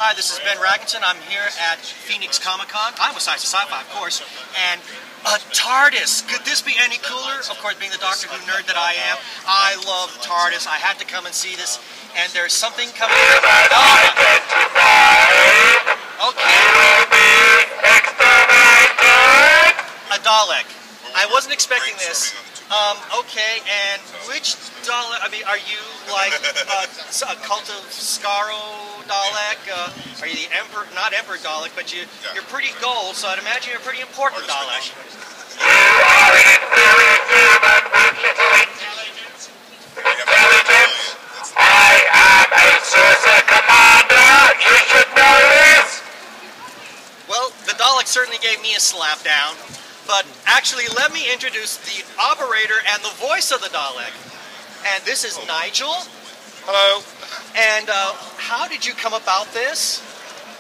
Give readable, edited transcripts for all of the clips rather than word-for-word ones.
Hi, this is Ben Raggington. I'm here at Phoenix Comic-Con. I'm with Science of Sci-Fi, of course. And a TARDIS. Could this be any cooler? Of course, being the Doctor Who nerd that I am, I love TARDIS. I had to come and see this. And there's something coming. A Dalek. I wasn't expecting this. Okay, and which Dalek? I mean, are you like a cult of Skaro Dalek? Are you the Emperor? Not Emperor Dalek, but you're pretty gold, so I'd imagine you're a pretty important Dalek. I am a Sorcerer Commander. You should know this. Well, the Dalek certainly gave me a slap down. But actually, let me introduce the operator and the voice of the Dalek. And this is Nigel. Hello. And how did you come about this?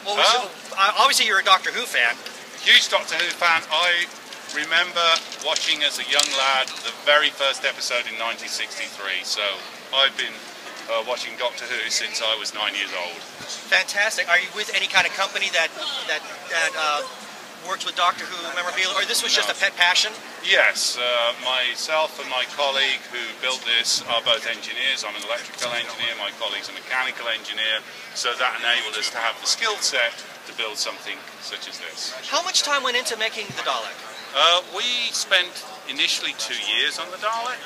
Obviously, you're a Doctor Who fan. Huge Doctor Who fan. I remember watching as a young lad the very first episode in 1963. So I've been watching Doctor Who since I was 9 years old. Fantastic. Are you with any kind of company that works with Doctor Who memorabilia, or this was just a pet passion? Yes, myself and my colleague who built this are both engineers. I'm an electrical engineer, my colleague's a mechanical engineer, so that enabled us to have the skill set to build something such as this. How much time went into making the Dalek? We spent initially 2 years on the Dalek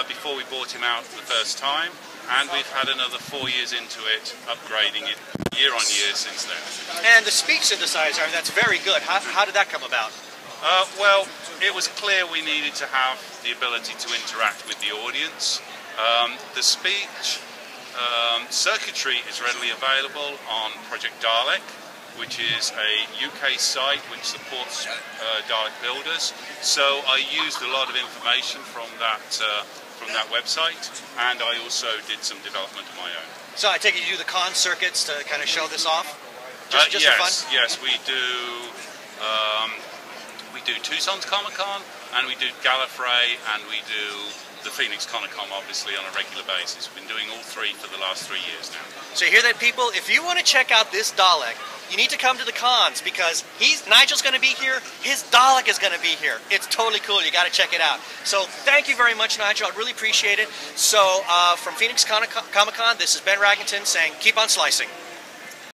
before we bought him out the first time, and we've had another 4 years into it, upgrading it year on year since then. And the speech synthesizer, that's very good. How did that come about? Well, it was clear we needed to have the ability to interact with the audience. The speech circuitry is readily available on Project Dalek, which is a UK site which supports Dalek builders. So I used a lot of information from that website, and I also did some development of my own. So I take it you do the con circuits to kind of show this off? Just yes, for fun? Yes, we do Tucson's Comic-Con, and we do Gallifrey, and we do the Phoenix Comic-Con, obviously, on a regular basis. We've been doing all three for the last 3 years now. So you hear that, people? If you want to check out this Dalek, you need to come to the cons, because Nigel's going to be here, his Dalek is going to be here. It's totally cool. You got to check it out. So thank you very much, Nigel. I really appreciate it. So from Phoenix Comic-Con, this is Ben Raggington saying, keep on slicing.